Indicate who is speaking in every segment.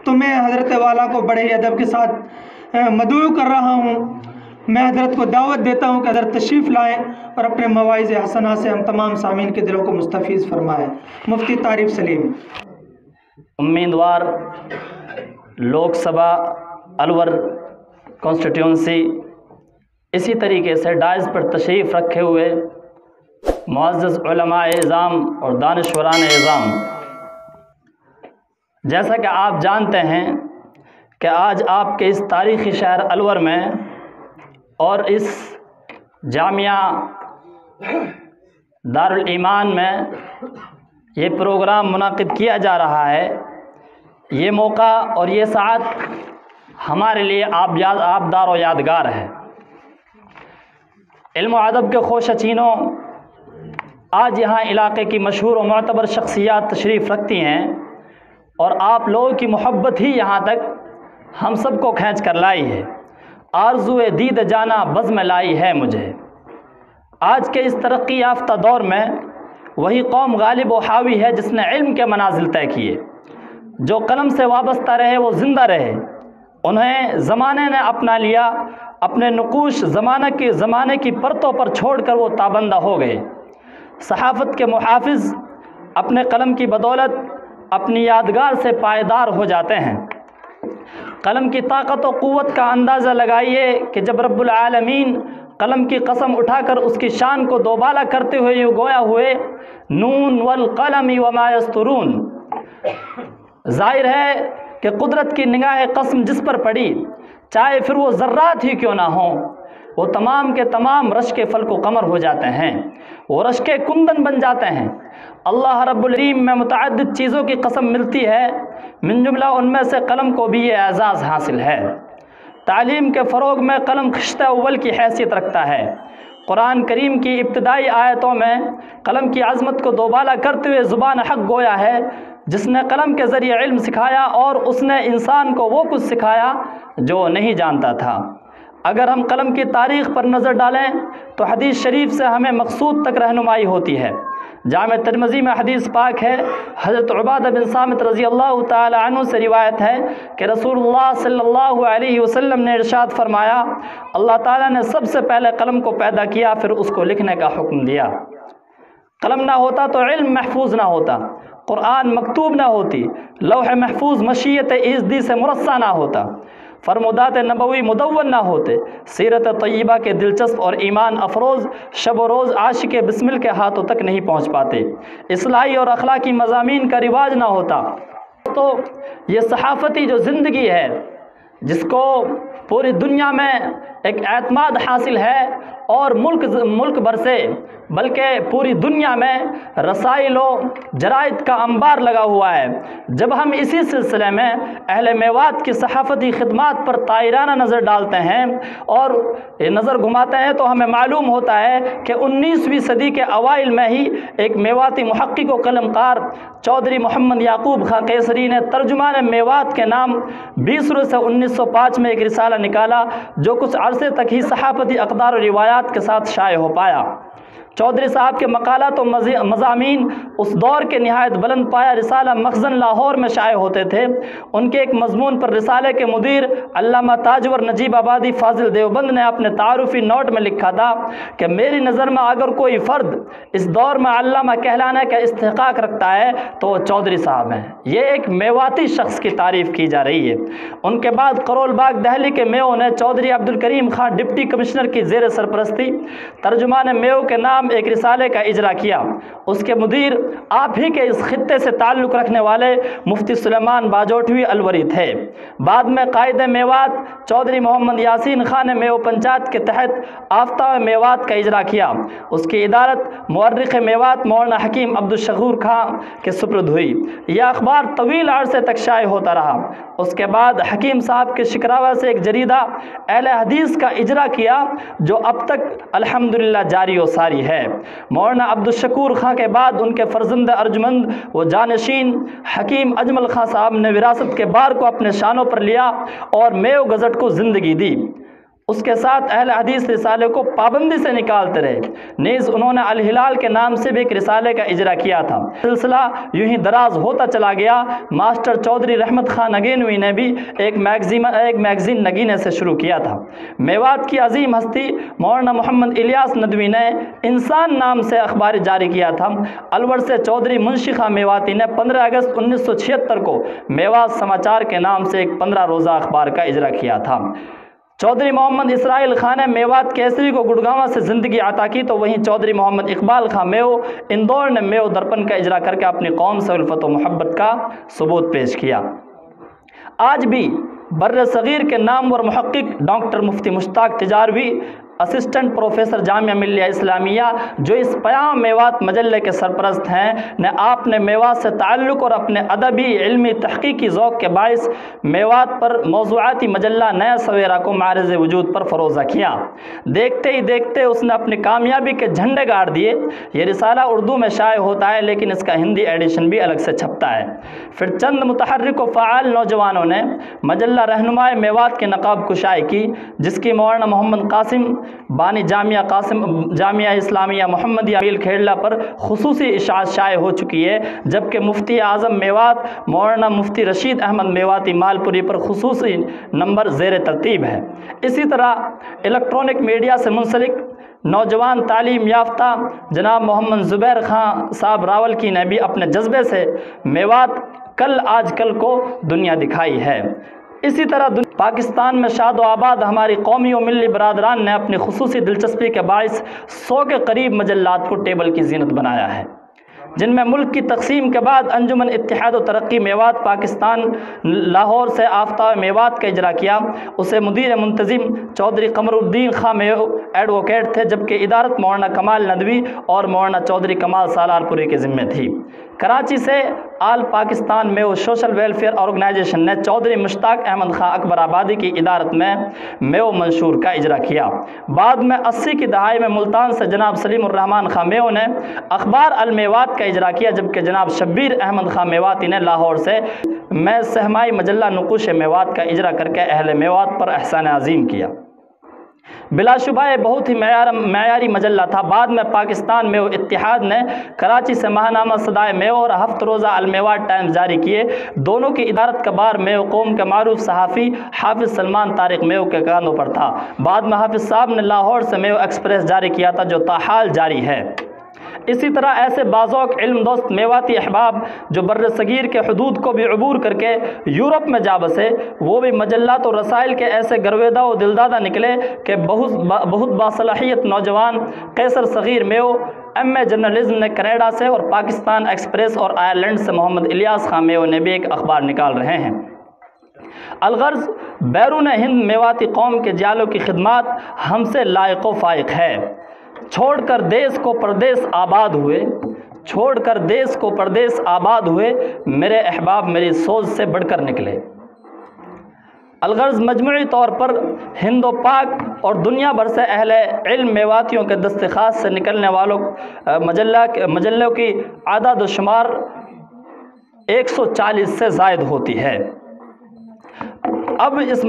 Speaker 1: تو میں حضرت والا کو بڑے ہی ادب کے ساتھ مدعو کر رہا ہوں۔ میں حضرت کو دعوت دیتا ہوں کہ حضرت تشریف لائیں اور اپنے مواعظ حسنہ سے ہم تمام سامعین کے دلوں کو مستفیض فرمائیں۔ مفتی طارق سلیم۔
Speaker 2: امیدوار لوک سبھا الور کانسٹیٹیونسی اسی طریقے سے ڈائز پر تشریف رکھے ہوئے معزز علماء اعظام اور دانشوران اعظام، جیسا کہ آپ جانتے ہیں کہ آج آپ کے اس تاریخی شہر الور میں اور اس جامعہ دارالایمان میں یہ پروگرام منعقد کیا جا رہا ہے۔ یہ موقع اور یہ ساعت ہمارے لیے آبدار و یادگار ہے۔ علم و ادب کے خوشچینوں آج یہاں علاقے کی مشہور و معتبر شخصیات تشریف رکھتی ہیں، اور آپ لوگوں کی محبت ہی یہاں تک ہم سب کو کھینچ کر لائی ہے۔ آرزوئے دید جانا بزم میں لائی ہے مجھے۔ آج کے اس ترقی یافتہ دور میں وہی قوم غالب و حاوی ہے جس نے علم کے منازل طے کیے۔ جو قلم سے وابستہ رہے وہ زندہ رہے۔ انہیں زمانے نے اپنا لیا، اپنے نقوش زمانے کی پرتوں پر چھوڑ کر وہ تابندہ ہو گئے۔ صحافت کے محافظ اپنے قلم کی بدولت اپنی یادگار سے پائیدار ہو جاتے ہیں۔ قلم کی طاقت و قوت کا اندازہ لگائیے کہ جب رب العالمین قلم کی قسم اٹھا کر اس کی شان کو دوبالا کرتے ہوئے یوں گویا ہوئے، نون والقلم وما یسطرون۔ ظاہر ہے کہ قدرت کی نگاہ قسم جس پر پڑی، چاہے پھر وہ ذرات ہی کیوں نہ ہوں، وہ تمام کے تمام رشک فلک و قمر ہو جاتے ہیں، وہ رشک کندن بن جاتے ہیں۔ اللہ رب العالمین میں متعدد چیزوں کی قسم ملتی ہے، من جملہ ان میں سے قلم کو بھی یہ اعزاز حاصل ہے۔ تعلیم کے فروغ میں قلم خشتہ اول کی حیثیت رکھتا ہے۔ قرآن کریم کی ابتدائی آیتوں میں قلم کی عظمت کو دوبالا کرتے ہوئے زبان حق گویا ہے جس نے قلم کے ذریعے علم سکھایا، اور اس نے انسان کو وہ کچھ سکھایا جو وہ نہیں جانتا تھا۔ اگر ہم قلم کی تاریخ پر نظر ڈالیں تو حدیث شریف سے ہمیں مقصود تک رہنمائی ہوتی ہے۔ جامع ترمذی میں حدیث پاک ہے، حضرت عبادہ بن صامت رضی اللہ تعالی عنہ سے روایت ہے کہ رسول اللہ صلی اللہ علیہ وسلم نے ارشاد فرمایا، اللہ تعالیٰ نے سب سے پہلے قلم کو پیدا کیا، پھر اس کو لکھنے کا حکم دیا۔ قلم نہ ہوتا تو علم محفوظ نہ ہوتا، قرآن مکتوب نہ ہوتی، لوح محفوظ مشیت ایزدی سے مرصع نہ ہوتا، فرمودات نبوی مدون نہ ہوتے، سیرت طیبہ کے دلچسپ اور ایمان افروز شب و روز عاشق بسمل کے ہاتھوں تک نہیں پہنچ پاتے، اصلاحی اور اخلاقی مضامین کا رواج نہ ہوتا۔ تو یہ صحافتی جو زندگی ہے جس کو پوری دنیا میں ایک اعتماد حاصل ہے، اور ملک بھر سے بلکہ پوری دنیا میں رسائل و جرائد کا انبار لگا ہوا ہے۔ جب ہم اسی سلسلے میں اہل میوات کی صحافتی خدمات پر طائرانہ نظر ڈالتے ہیں اور نظر گھماتے ہیں تو ہمیں معلوم ہوتا ہے کہ 19ویں صدی کے اوائل میں ہی ایک میواتی محقق و قلم کار چودھری محمد یعقوب خاں کیسری نے ترجمان میوات کے نام 20 سے 1905 میں ایک رسالہ نکالا جو کچھ عرصے تک ہی صحافتی اقدار و روایات کے ساتھ شائع ہو پایا۔ چودھری صاحب کے مقالات و مضامین اس دور کے نہایت بلند پایہ رسالہ مخزن لاہور میں شائع ہوتے تھے۔ ان کے ایک مضمون پر رسالے کے مدیر علامہ تاجور نجیب آبادی فاضل دیوبند نے اپنے تعارفی نوٹ میں لکھا تھا کہ میری نظر میں اگر کوئی فرد اس دور میں علامہ کہلانے کا استحقاق رکھتا ہے تو وہ چودھری صاحب ہیں۔ یہ ایک میواتی شخص کی تعریف کی جا رہی ہے۔ ان کے بعد کرول باغ دہلی کے میو نے چودھری عبدالکریم خان ڈپٹی کمشنر کی زیر سرپرستی ترجمان میو کے نام ایک رسالے کا اجرا کیا۔ اس کے مدیر آپ ہی کے اس خطے سے تعلق رکھنے والے مفتی سلیمان باجوٹوی الوری تھے۔ بعد میں قائد میوات چودھری محمد یاسین خان نے میو پنچایت کے تحت آفتاب میوات کا اجرا کیا۔ اس کی ادارت مورخ میوات مولانا حکیم عبدالشکور خان کے سپرد ہوئی۔ یہ اخبار طویل عرصے تک شائع ہوتا رہا۔ اس کے بعد حکیم صاحب کے شکراوہ سے ایک جریدہ اہل حدیث کا اجرا کیا جو اب تک الحمدللہ جاری و ساری ہے۔ مولانا عبدالشکور خان کے بعد ان کے فرزند ارجمند و جانشین حکیم اجمل خان صاحب نے وراثت کے بار کو اپنے شانوں پر لیا اور میو گزٹ کو زندگی دی۔ اس کے ساتھ اہل حدیث رسالے کو پابندی سے نکالتے رہے۔ نیز انہوں نے الہلال کے نام سے بھی ایک رسالے کا اجرا کیا تھا۔ سلسلہ یوں ہی دراز ہوتا چلا گیا۔ ماسٹر چودھری رحمت خان نگینوی نے بھی ایک میگزین نگینے سے شروع کیا تھا۔ میوات کی عظیم ہستی مولانا محمد الیاس ندوی نے انسان نام سے اخبار جاری کیا تھا۔ الور سے چودھری منشی خان میواتی نے 15 اگست 1976 کو میوات سماچار کے نام سے ایک 15 روزہ اخبار کا اجرا کیا تھا۔ چودھری محمد اسرائیل خان نے میوات کیسری کو گڑگاواں سے زندگی عطا کی، تو وہیں چودھری محمد اقبال خان میو اندور نے میو درپن کا اجرا کر کے اپنی قوم سے الفت و محبت کا ثبوت پیش کیا۔ آج بھی بر صغیر کے نامور محقق ڈاکٹر مفتی مشتاق تجاروی اسسٹنٹ پروفیسر جامعہ ملیہ اسلامیہ، جو اس پیام میوات مجلے کے سرپرست ہیں، نے آپ نے میوات سے تعلق اور اپنے ادبی علمی تحقیقی ذوق کے باعث میوات پر موضوعاتی مجلہ نیا سویرا کو معرض وجود پر فروزہ کیا۔ دیکھتے ہی دیکھتے اس نے اپنی کامیابی کے جھنڈے گاڑ دیے۔ یہ رسالہ اردو میں شائع ہوتا ہے، لیکن اس کا ہندی ایڈیشن بھی الگ سے چھپتا ہے۔ پھر چند متحرک و فعال نوجوانوں نے مجلہ رہنمائے میوات کی نقاب کشائی کی، جس کی مولانا محمد قاسم بانی جامعہ اسلامیہ محمدیہ میل کھیڑلا پر خصوصی اشاعت شائع ہو چکی ہے، جبکہ مفتی اعظم میوات مولانا مفتی رشید احمد میواتی مالپوری پر خصوصی نمبر زیر ترتیب ہے۔ اسی طرح الیکٹرانک میڈیا سے منسلک نوجوان تعلیم یافتہ جناب محمد زبیر خان صاحب راولکی نے بھی اپنے جذبے سے میوات کل آج کل کو دنیا دکھائی ہے۔ اسی طرح پاکستان میں شاد و آباد ہماری قومی و ملی برادران نے اپنی خصوصی دلچسپی کے باعث 100 کے قریب مجلات کو ٹیبل کی زینت بنایا ہے، جن میں ملک کی تقسیم کے بعد انجمن اتحاد و ترقی میوات پاکستان لاہور سے آفتاب میوات کا اجرا کیا۔ اسے مدیر منتظم چودھری قمر الدین خان میو ایڈوکیٹ تھے، جبکہ ادارت مولانا کمال ندوی اور مولانا چودھری کمال سالار پوری کے ذمے تھی۔ کراچی سے آل پاکستان میو سوشل ویلفیئر آرگنائزیشن نے چودھری مشتاق احمد خان اکبر آبادی کی ادارت میں میو منشور کا اجرا کیا۔ بعد میں 80 کی دہائی میں ملتان سے جناب سلیم الرحمن خان میو نے اخبار المیوات کا اجرا کیا، جبکہ جناب شبیر احمد خان میواتی نے لاہور سے میں سہمائی مجلہ نقوش میوات کا اجرا کر کے اہل میوات پر احسان عظیم کیا۔ بلا شبہ یہ بہت ہی معیاری مجلہ تھا۔ بعد میں پاکستان میو اتحاد نے کراچی سے ماہنامہ صدائے میو اور ہفت روزہ المیوات ٹائمز جاری کیے۔ دونوں کی ادارت کا بار میو قوم کے معروف صحافی حافظ سلمان طارق میو کے کاندھوں پر تھا۔ بعد میں حافظ صاحب نے لاہور سے میو ایکسپریس جاری کیا تھا، جو تاحال جاری ہے۔ اسی طرح ایسے بازوق علم دوست میواتی احباب جو بر صغیر کے حدود کو بھی عبور کر کے یورپ میں جا بسے، وہ بھی مجلات و رسائل کے ایسے گرویدہ و دلدادہ نکلے کہ بہت باصلاحیت نوجوان قیصر صغیر میو ایم اے جرنلزم نے کینیڈا سے، اور پاکستان ایکسپریس اور آئرلینڈ سے محمد الیاس خان میو نے بھی ایک اخبار نکال رہے ہیں۔ الغرض بیرون ہند میواتی قوم کے جالوں کی خدمات ہم سے لائق و فائق ہے۔ چھوڑ کر دیس کو پردیس آباد ہوئے میرے احباب میری سوز سے بڑھ کر نکلے۔ الغرض مجموعی طور پر ہند و پاک اور دنیا بھر سے اہل علم میواتیوں کے دست خاص سے نکلنے والوں مجلوں کی عدد و شمار 140 سے زائد ہوتی ہے۔ اب اس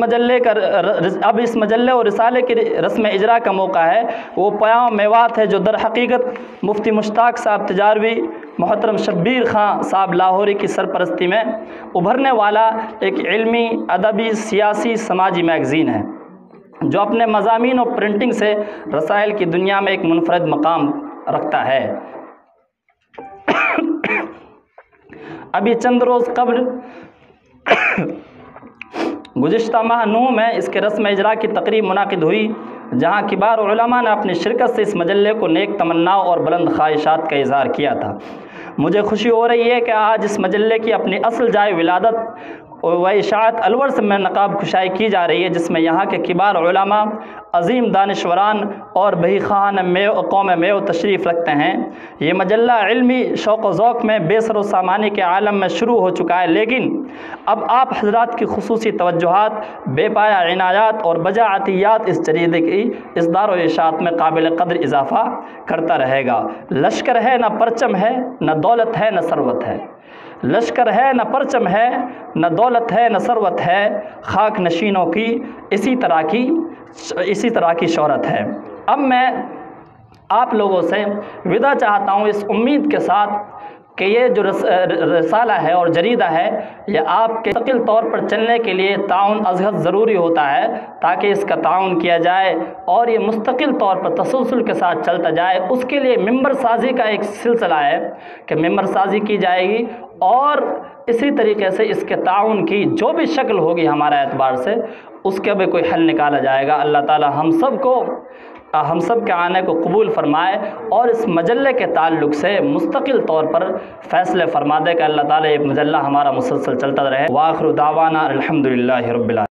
Speaker 2: مجلے اور رسالے کی رسم اجرا کا موقع ہے۔ وہ پیام میوات ہے جو در حقیقت مفتی مشتاق صاحب تجاروی، محترم شبیر خان صاحب لاہوری کی سرپرستی میں ابھرنے والا ایک علمی، ادبی، سیاسی، سماجی میگزین ہے، جو اپنے مضامین اور پرنٹنگ سے رسائل کی دنیا میں ایک منفرد مقام رکھتا ہے۔ ابھی چند روز قبل گزشتہ ماہ 9 میں اس کے رسم اجرا کی تقریب منعقد ہوئی، جہاں کبار علماء نے اپنی شرکت سے اس مجلے کو نیک تمناؤں اور بلند خواہشات کا اظہار کیا تھا۔ مجھے خوشی ہو رہی ہے کہ آج اس مجلے کی اپنی اصل جائے ولادت و اشاعت الور سے میں نقاب کشائی کی جا رہی ہے، جس میں یہاں کے کبار علماء، عظیم دانشوران اور بہی خواہان قوم میو تشریف رکھتے ہیں۔ یہ مجلہ علمی شوق و ذوق میں بے سر و سامانی کے عالم میں شروع ہو چکا ہے، لیکن اب آپ حضرات کی خصوصی توجہات، بے پایا عنایات اور بجا عطیات اس جریدے کی اصدار و اشاعت میں قابل قدر اضافہ کرتا رہے گا۔ لشکر ہے نہ پرچم ہے، نہ دولت ہے نہ ثروت ہے۔ لشکر ہے نہ پرچم ہے، نہ دولت ہے نہ ثروت ہے، خاک نشینوں کی اسی طرح کی اسی طرح کی شہرت ہے۔ اب میں آپ لوگوں سے وداع چاہتا ہوں اس امید کے ساتھ کہ یہ جو رسالہ ہے اور جریدہ ہے، یہ آپ کے مستقل طور پر چلنے کے لیے تعاون ازحد ضروری ہوتا ہے، تاکہ اس کا تعاون کیا جائے اور یہ مستقل طور پر تسلسل کے ساتھ چلتا جائے۔ اس کے لیے ممبر سازی کا ایک سلسلہ ہے کہ ممبر سازی کی جائے گی، اور اسی طریقے سے اس کے تعاون کی جو بھی شکل ہوگی ہمارے اعتبار سے، اس کا بھی کوئی حل نکالا جائے گا۔ اللہ تعالی ہم سب کے آنے کو قبول فرمائے اور اس مجلے کے تعلق سے مستقل طور پر فیصلے فرما دے کہ اللہ تعالی یہ مجلہ ہمارا مسلسل چلتا رہے۔ وآخر دعوانا الحمدللہ رب العالمین۔